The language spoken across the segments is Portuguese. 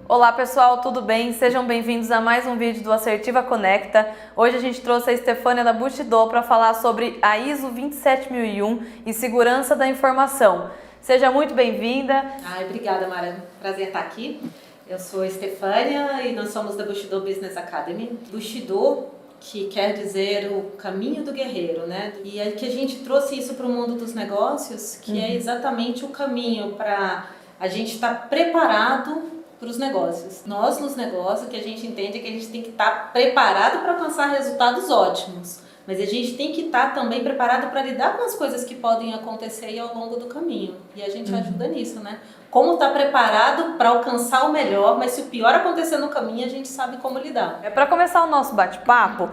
Olá pessoal, tudo bem? Sejam bem-vindos a mais um vídeo do Assertiva Conecta. Hoje a gente trouxe a Stefânia da Bushido para falar sobre a ISO 27001 e segurança da informação. Seja muito bem-vinda. Obrigada, Mara. Prazer estar aqui. Eu sou a Stefânia e nós somos da Bushido Business Academy. Bushido, que quer dizer o caminho do guerreiro, né? E é que a gente trouxe isso para o mundo dos negócios, que é exatamente o caminho para a gente estar preparado para os negócios. Nós, nos negócios, o que a gente entende é que a gente tem que estar preparado para alcançar resultados ótimos, mas a gente tem que estar também preparado para lidar com as coisas que podem acontecer ao longo do caminho. E a gente ajuda nisso, né? Como estar preparado para alcançar o melhor, mas se o pior acontecer no caminho, a gente sabe como lidar. Para começar o nosso bate-papo,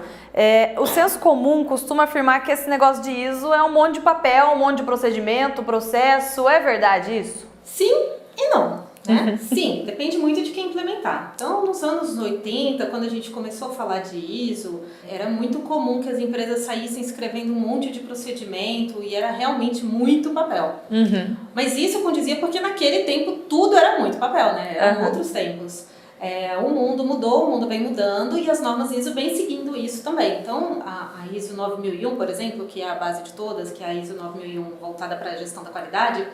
o senso comum costuma afirmar que esse negócio de ISO é um monte de papel, um monte de procedimento, processo. É verdade isso? Sim e não. Né? Sim, depende muito de quem implementar. Então, nos anos 80, quando a gente começou a falar de ISO, era muito comum que as empresas saíssem escrevendo um monte de procedimento e era realmente muito papel. Mas isso condizia porque naquele tempo tudo era muito papel, né? Eram outros tempos. O mundo mudou, o mundo vem mudando e as normas ISO vêm seguindo isso também. Então, a ISO 9001, por exemplo, que é a base de todas, que é a ISO 9001 voltada para a gestão da qualidade,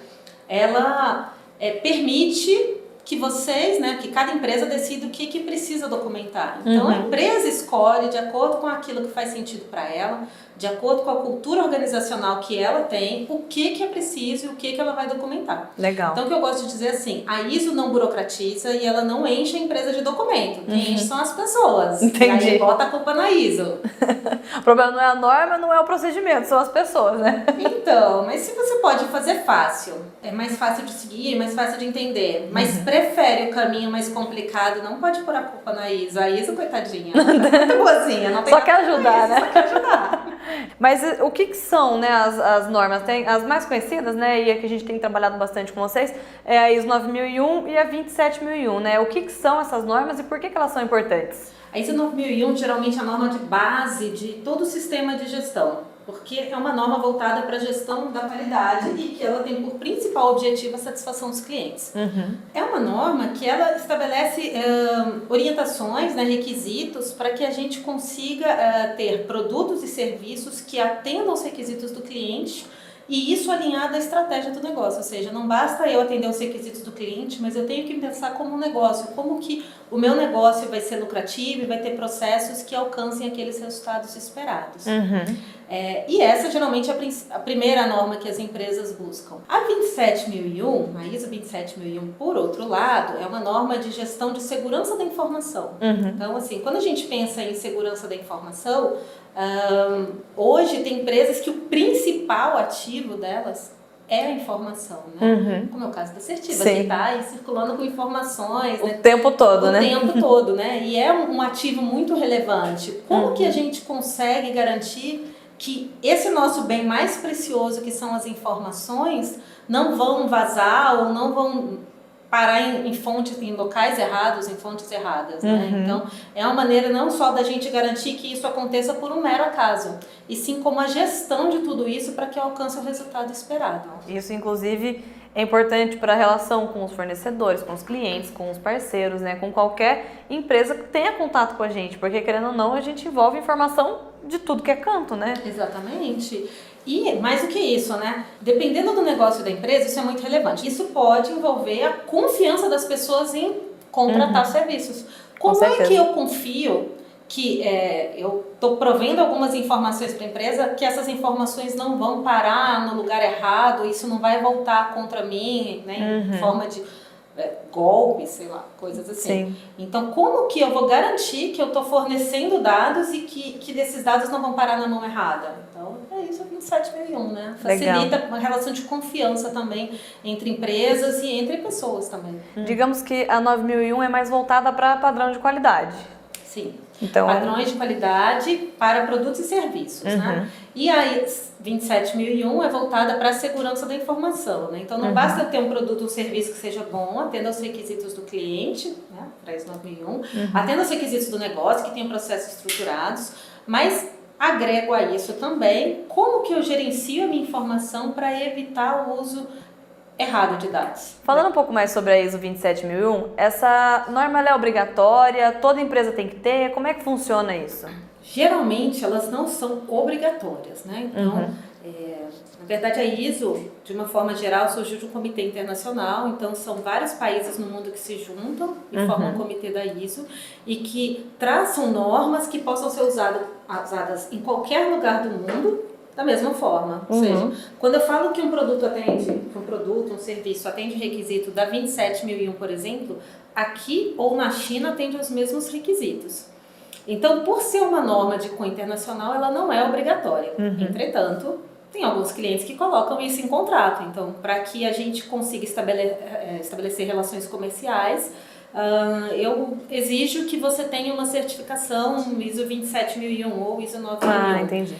ela permite que vocês, né, que cada empresa decida o que precisa documentar. Então, a empresa escolhe de acordo com aquilo que faz sentido para ela, de acordo com a cultura organizacional que ela tem, o que é preciso e o que ela vai documentar. Legal. Então, o que eu gosto de dizer assim, a ISO não burocratiza e ela não enche a empresa de documento. Quem enche são as pessoas. Entendi. E aí bota a culpa na ISO. O problema não é a norma, não é o procedimento, são as pessoas, né? Então, mas se você pode fazer fácil, é mais fácil de seguir, é mais fácil de entender, mas prefere o caminho mais complicado, não pode pôr a culpa na ISO. A ISO, coitadinha, ela tá muito boazinha, não tem Só quer ajudar, né? Só quer ajudar. Mas o que são, né, as normas? Tem as mais conhecidas, né, e a que a gente tem trabalhado bastante com vocês, é a ISO 9001 e a 27001, né? O que são essas normas e por que elas são importantes? A ISO 9001 geralmente é a norma de base de todo o sistema de gestão, porque é uma norma voltada para a gestão da qualidade e que ela tem por principal objetivo a satisfação dos clientes. É uma norma que ela estabelece orientações, né, requisitos para que a gente consiga ter produtos e serviços que atendam aos requisitos do cliente e isso alinhado à estratégia do negócio, ou seja, não basta eu atender os requisitos do cliente, mas eu tenho que pensar como um negócio, como que o meu negócio vai ser lucrativo e vai ter processos que alcancem aqueles resultados esperados. E essa geralmente é a primeira norma que as empresas buscam. A 27001, a ISO 27001, por outro lado, é uma norma de gestão de segurança da informação. Então, assim, quando a gente pensa em segurança da informação, hoje tem empresas que o principal ativo delas é a informação, né? Como é o caso da Assertiva, que está aí circulando com informações, né? O tempo todo, né? O tempo todo, né? E é um ativo muito relevante. Como que a gente consegue garantir que esse nosso bem mais precioso, que são as informações, não vão vazar ou não vão parar em fontes, em locais errados, em fontes erradas, né? Então, é uma maneira não só da gente garantir que isso aconteça por um mero acaso, e sim como a gestão de tudo isso para que alcance o resultado esperado. Isso, inclusive, é importante para a relação com os fornecedores, com os clientes, com os parceiros, né? Com qualquer empresa que tenha contato com a gente, porque, querendo ou não, a gente envolve informação de tudo que é canto, né? Exatamente. E mais do que isso, né? Dependendo do negócio da empresa, isso é muito relevante. Isso pode envolver a confiança das pessoas em contratar serviços. Como é que eu confio que eu estou provendo algumas informações para a empresa, que essas informações não vão parar no lugar errado, isso não vai voltar contra mim, né? Em forma de golpe, sei lá, coisas assim. Sim. Então, como que eu vou garantir que eu estou fornecendo dados e que desses dados não vão parar na mão errada? Então, é isso aqui no 27001, né? Facilita uma relação de confiança também entre empresas e entre pessoas também. Digamos que a 9001 é mais voltada para padrão de qualidade. Sim. Então, padrões de qualidade para produtos e serviços, né? E a 27001 é voltada para a segurança da informação, né? Então, não basta ter um produto ou um serviço que seja bom, atenda aos requisitos do cliente, né? Para ISO 9001, atenda aos requisitos do negócio, que tenha processos estruturados, mas agrego a isso também como que eu gerencio a minha informação para evitar o uso errado de dados. Falando um pouco mais sobre a ISO 27001, essa norma ela é obrigatória? Toda empresa tem que ter? Como é que funciona isso? Geralmente elas não são obrigatórias, né? Então, na verdade a ISO, de uma forma geral, surgiu de um comitê internacional, então são vários países no mundo que se juntam e formam o comitê da ISO e que traçam normas que possam ser usadas em qualquer lugar do mundo da mesma forma. Ou seja, quando eu falo que um produto um serviço atende o requisito da 27001, por exemplo, aqui ou na China atende aos mesmos requisitos. Então, por ser uma norma de cunho internacional, ela não é obrigatória. Entretanto, tem alguns clientes que colocam isso em contrato. Então, para que a gente consiga estabelecer relações comerciais, eu exijo que você tenha uma certificação ISO 27001 ou ISO 9001. Ah, entendi.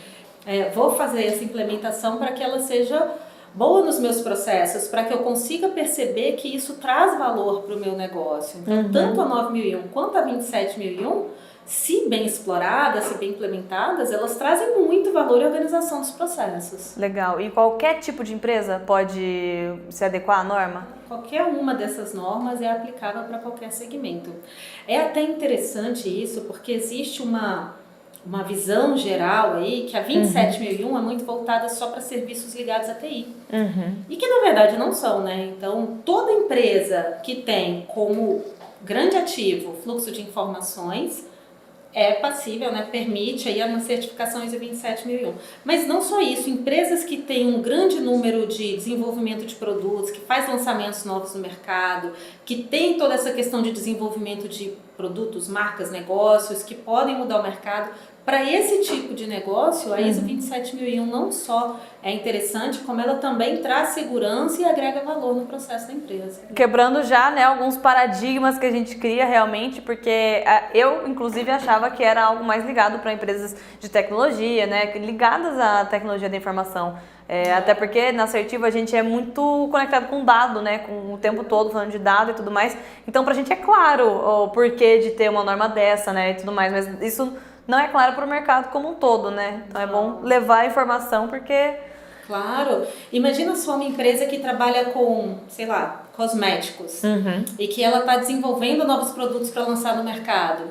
Vou fazer essa implementação para que ela seja boa nos meus processos, para que eu consiga perceber que isso traz valor para o meu negócio. Então, tanto a 9001 quanto a 27001, se bem exploradas, se bem implementadas, elas trazem muito valor à organização dos processos. Legal. E qualquer tipo de empresa pode se adequar à norma? Qualquer uma dessas normas é aplicável para qualquer segmento. É até interessante isso, porque existe uma visão geral aí que a 27001 é muito voltada só para serviços ligados à TI. E que na verdade não são, né? Então, toda empresa que tem como grande ativo fluxo de informações é passível, né? Permite aí uma certificação ISO 27001. Mas não só isso, empresas que têm um grande número de desenvolvimento de produtos, que faz lançamentos novos no mercado, que tem toda essa questão de desenvolvimento de produtos, marcas, negócios, que podem mudar o mercado. Para esse tipo de negócio, a ISO 27001 não só é interessante, como ela também traz segurança e agrega valor no processo da empresa. Quebrando já, né, alguns paradigmas que a gente cria realmente, porque eu, inclusive, achava que era algo mais ligado para empresas de tecnologia, né, ligadas à tecnologia da informação. Até porque na Assertiva a gente é muito conectado com dado, né, com o tempo todo falando de dado e tudo mais. Então, pra gente é claro o porquê de ter uma norma dessa, né, e tudo mais, mas isso não é claro para o mercado como um todo, né? Então é bom levar a informação porque... Claro. Imagina só uma empresa que trabalha com, sei lá, cosméticos e que ela está desenvolvendo novos produtos para lançar no mercado.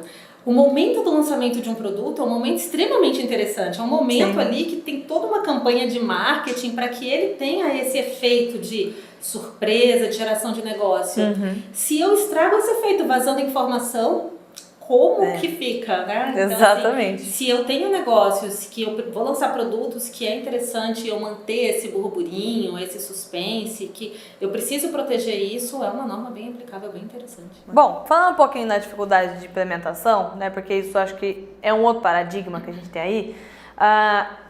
O momento do lançamento de um produto é um momento extremamente interessante. É um momento ali que tem toda uma campanha de marketing para que ele tenha esse efeito de surpresa, de geração de negócio. Se eu estrago esse efeito vazando informação, como que fica, né? Então, exatamente. Assim, se eu tenho negócios que eu vou lançar produtos que é interessante eu manter esse burburinho, esse suspense, que eu preciso proteger isso, é uma norma bem aplicável, bem interessante. Bom, falando um pouquinho na dificuldade de implementação, né? Porque isso acho que é um outro paradigma que a gente tem aí.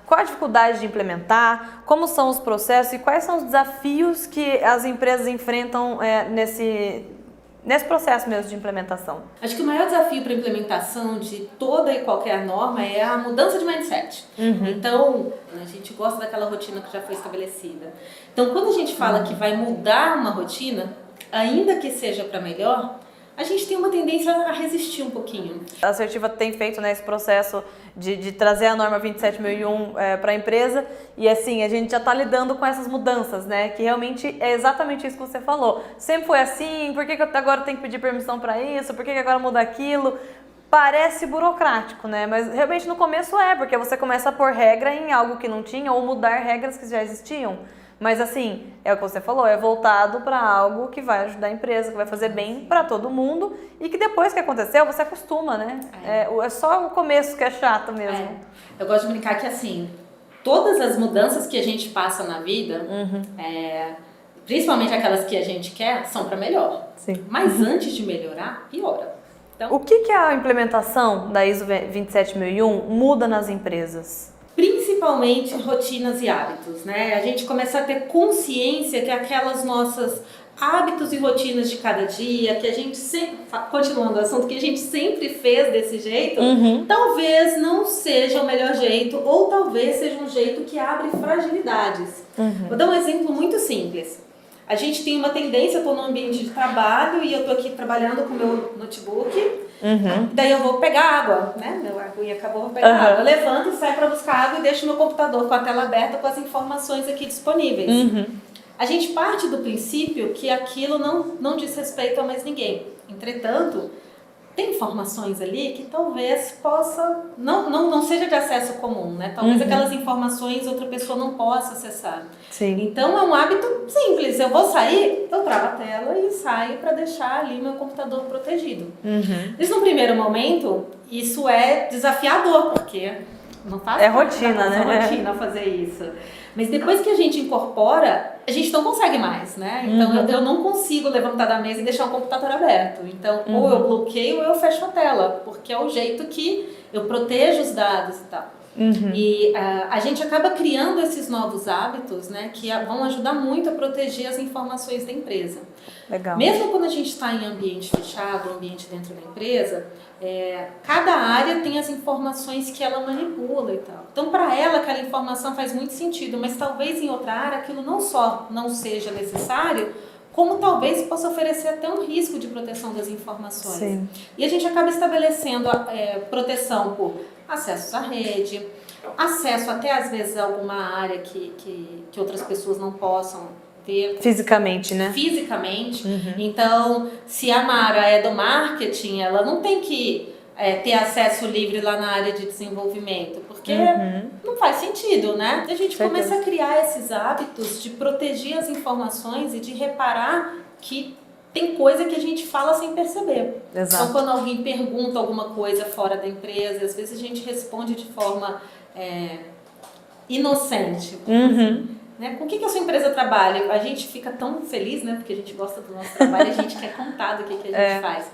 Qual a dificuldade de implementar? Como são os processos e quais são os desafios que as empresas enfrentam nesse processo mesmo de implementação? Acho que o maior desafio para a implementação de toda e qualquer norma é a mudança de mindset. Então, a gente gosta daquela rotina que já foi estabelecida. Então, quando a gente fala que vai mudar uma rotina, ainda que seja para melhor, a gente tem uma tendência a resistir um pouquinho. A Assertiva tem feito, né, esse processo de trazer a norma 27001 para a empresa e assim, a gente já está lidando com essas mudanças, né, que realmente é exatamente isso que você falou. Sempre foi assim, por que eu agora tenho que pedir permissão para isso, por que agora muda aquilo? Parece burocrático, né, mas realmente no começo porque você começa a pôr regra em algo que não tinha ou mudar regras que já existiam. Mas assim, é o que você falou, é voltado para algo que vai ajudar a empresa, que vai fazer bem para todo mundo e que depois que aconteceu, você acostuma, né? É só o começo que é chato mesmo. Eu gosto de brincar que assim, todas as mudanças que a gente passa na vida, principalmente aquelas que a gente quer, são para melhor. Sim. Mas antes de melhorar, piora. Então, o que a implementação da ISO 27001 muda nas empresas? Principalmente rotinas e hábitos, né? A gente começa a ter consciência que aquelas nossas hábitos e rotinas de cada dia, que a gente sempre, continuando o assunto, que a gente sempre fez desse jeito, talvez não seja o melhor jeito, ou talvez seja um jeito que abre fragilidades. Vou dar um exemplo muito simples. A gente tem uma tendência, eu estou no ambiente de trabalho e eu estou aqui trabalhando com o meu notebook, daí eu vou pegar água, né? Meu aguinha acabou, vou pegar água. Eu levanto, saio para buscar água e deixo meu computador com a tela aberta com as informações aqui disponíveis. a gente parte do princípio que aquilo não diz respeito a mais ninguém. Entretanto, tem informações ali que talvez possa, não seja de acesso comum, né? Talvez aquelas informações outra pessoa não possa acessar. Sim. Então é um hábito simples, eu vou sair, eu travo a tela e saio para deixar ali meu computador protegido. Mas no primeiro momento, isso é desafiador, porque não faz rotina, né? É rotina fazer isso. Mas depois que a gente incorpora, a gente não consegue mais, né? Então eu não consigo levantar da mesa e deixar o computador aberto. Então ou eu bloqueio ou eu fecho a tela, porque é o jeito que eu protejo os dados e tal. E a gente acaba criando esses novos hábitos, né, que vão ajudar muito a proteger as informações da empresa. Legal. Mesmo quando a gente está em ambiente fechado, ambiente dentro da empresa, cada área tem as informações que ela manipula e tal. Então, para ela, aquela informação faz muito sentido, mas talvez em outra área aquilo não só não seja necessário, como talvez possa oferecer até um risco de proteção das informações. Sim. E a gente acaba estabelecendo proteção por acessos à rede, acesso até às vezes a alguma área que outras pessoas não possam ter. Fisicamente, né? Fisicamente. Então, se a Mara é do marketing, ela não tem que ter acesso livre lá na área de desenvolvimento, porque não faz sentido, né? A gente começa a criar esses hábitos de proteger as informações e de reparar que tem coisa que a gente fala sem perceber. Exato. Então, quando alguém pergunta alguma coisa fora da empresa, às vezes a gente responde de forma inocente. Né? Com o que a sua empresa trabalha? A gente fica tão feliz, né? Porque a gente gosta do nosso trabalho, a gente quer contar do que a gente faz.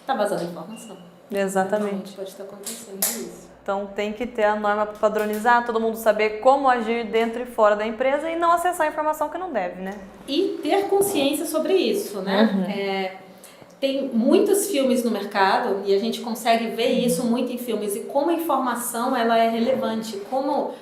Tá vazando informação. Exatamente. Pode estar acontecendo isso. Então tem que ter a norma para padronizar, todo mundo saber como agir dentro e fora da empresa e não acessar a informação que não deve, né? E ter consciência sobre isso, né? Tem muitos filmes no mercado e a gente consegue ver isso muito em filmes e como a informação ela é relevante, como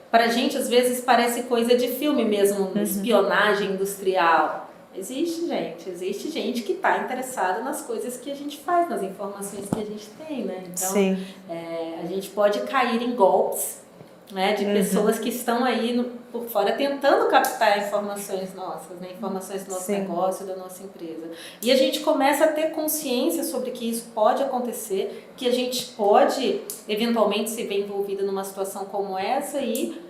pra gente às vezes parece coisa de filme mesmo, espionagem industrial. Existe gente que está interessada nas coisas que a gente faz, nas informações que a gente tem, né? Então, a gente pode cair em golpes, né, de pessoas que estão aí por fora tentando captar informações nossas, né, informações do nosso negócio, da nossa empresa. E a gente começa a ter consciência sobre que isso pode acontecer, que a gente pode eventualmente se ver envolvida numa situação como essa e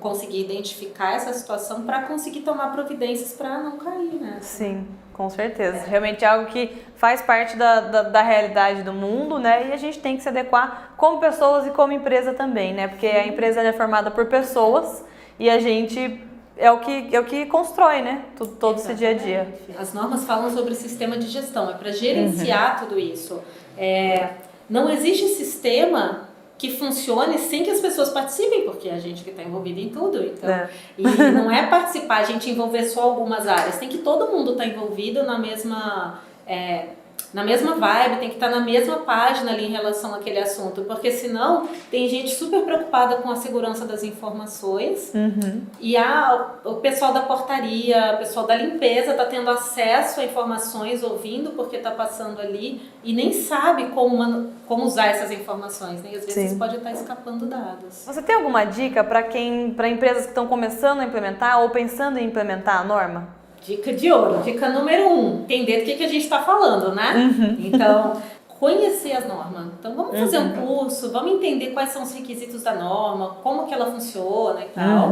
conseguir identificar essa situação para conseguir tomar providências para não cair, né? Sim, com certeza. Realmente é algo que faz parte da realidade do mundo, né? E a gente tem que se adequar como pessoas e como empresa também, né? Porque a empresa é formada por pessoas e a gente é o que constrói, né? Todo esse dia a dia. As normas falam sobre o sistema de gestão, é para gerenciar tudo isso. Não existe sistema que funcione sem que as pessoas participem, porque é a gente que está envolvido em tudo. Então, e não é participar, a gente envolver só algumas áreas, tem que todo mundo estar envolvido na mesma vibe, tem que estar na mesma página ali em relação àquele assunto, porque senão tem gente super preocupada com a segurança das informações e o pessoal da portaria, o pessoal da limpeza está tendo acesso a informações, ouvindo porque está passando ali e nem sabe como usar essas informações, né? E às vezes pode estar escapando dados. Você tem alguma dica para empresas que estão começando a implementar ou pensando em implementar a norma? Dica de ouro, dica número 1, entender do que a gente está falando, né? Então, conhecer as normas. Então, vamos fazer um curso, vamos entender quais são os requisitos da norma, como que ela funciona e tal.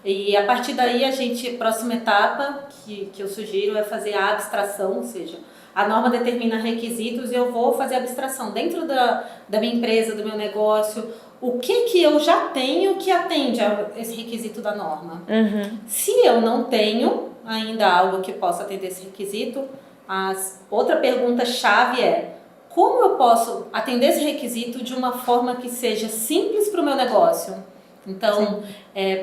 E a partir daí, a próxima etapa que eu sugiro é fazer a abstração, ou seja, a norma determina requisitos e eu vou fazer a abstração dentro da minha empresa, do meu negócio. O que eu já tenho que atende a esse requisito da norma? Se eu não tenho ainda algo que possa atender esse requisito, outra pergunta-chave é: como eu posso atender esse requisito de uma forma que seja simples para o meu negócio? Então,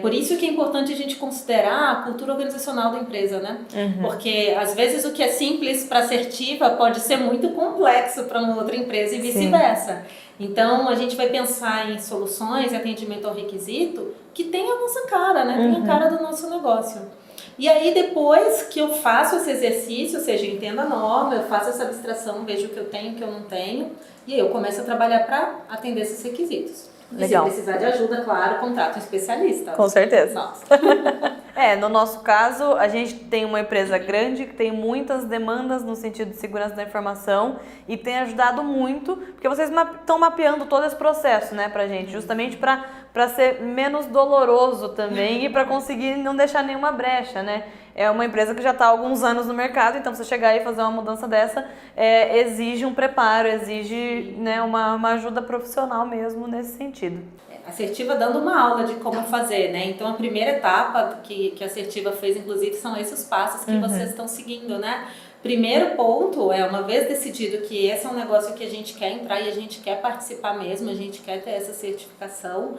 por isso que é importante a gente considerar a cultura organizacional da empresa, né? Porque, às vezes, o que é simples para a assertiva pode ser muito complexo para uma outra empresa e vice-versa. Então, a gente vai pensar em soluções e atendimento ao requisito que tem a nossa cara, né? Tem a cara do nosso negócio. E aí, depois que eu faço esse exercício, ou seja, eu entendo a norma, eu faço essa abstração, vejo o que eu tenho, o que eu não tenho, e aí eu começo a trabalhar para atender esses requisitos. Legal. E se precisar de ajuda, claro, contrato um especialista. Com certeza. Nossa. No nosso caso, a gente tem uma empresa grande que tem muitas demandas no sentido de segurança da informação e tem ajudado muito, porque vocês estão mapeando todo esse processo, né, pra gente, justamente para ser menos doloroso também e para conseguir não deixar nenhuma brecha, né? É uma empresa que já está há alguns anos no mercado, então você chegar e fazer uma mudança dessa exige um preparo, exige, né, uma ajuda profissional mesmo nesse sentido. Assertiva dando uma aula de como fazer, né? Então a primeira etapa que a Assertiva fez, inclusive, são esses passos que vocês estão seguindo, né? Primeiro ponto uma vez decidido que esse é um negócio que a gente quer entrar e a gente quer participar mesmo, a gente quer ter essa certificação,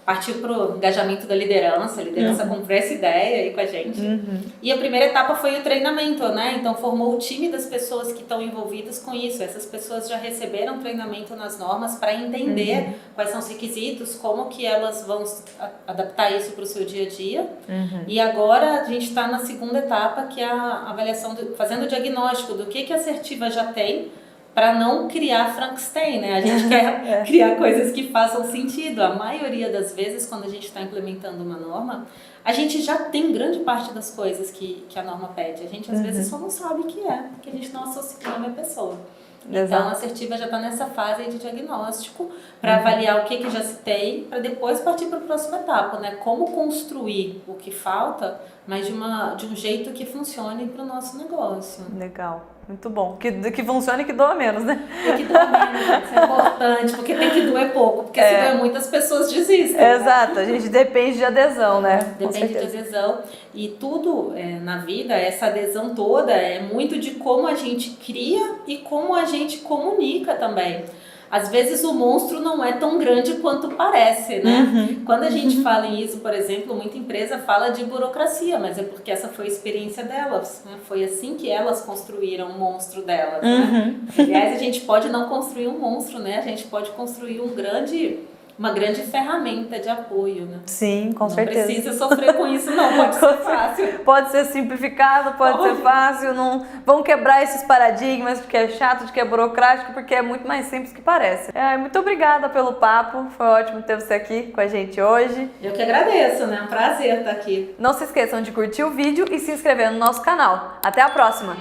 partir para o engajamento da liderança, a liderança comprou essa ideia aí com a gente. E a primeira etapa foi o treinamento, né? Então formou o time das pessoas que estão envolvidas com isso. Essas pessoas já receberam treinamento nas normas para entender quais são os requisitos, como que elas vão adaptar isso para o seu dia a dia. E agora a gente está na segunda etapa, que é a avaliação, fazendo o diagnóstico do que a Assertiva já tem, para não criar Frankenstein, né? A gente quer criar coisas que façam sentido. A maioria das vezes, quando a gente está implementando uma norma, a gente já tem grande parte das coisas que a norma pede. A gente, às vezes, só não sabe o que é, porque a gente não associa a mesma pessoa. Então, a Assertiva já está nessa fase aí de diagnóstico, para avaliar o que já se tem, para depois partir para a próxima etapa, né? Como construir o que falta, mas de um jeito que funcione para o nosso negócio. Legal. Muito bom. Que funcione e que doa menos, né? E que doa menos, isso é importante, porque tem que doer pouco, porque se doer muito as pessoas desistem. Exato, né? A gente depende de adesão, né? Depende de adesão. E tudo na vida, essa adesão toda é muito de como a gente cria e como a gente comunica também. Às vezes o monstro não é tão grande quanto parece, né? Quando a gente fala em ISO, por exemplo, muita empresa fala de burocracia, mas é porque essa foi a experiência delas, né? Foi assim que elas construíram o monstro delas, né? Aliás, a gente pode não construir um monstro, né? A gente pode construir uma grande ferramenta de apoio, né? Sim, com certeza. Não precisa sofrer com isso, não. Pode ser fácil. Pode ser simplificado, pode ser fácil. Não vão quebrar esses paradigmas de que é chato, de que é burocrático, porque é muito mais simples que parece. Muito obrigada pelo papo. Foi ótimo ter você aqui com a gente hoje. Eu que agradeço, né? É um prazer estar aqui. Não se esqueçam de curtir o vídeo e se inscrever no nosso canal. Até a próxima!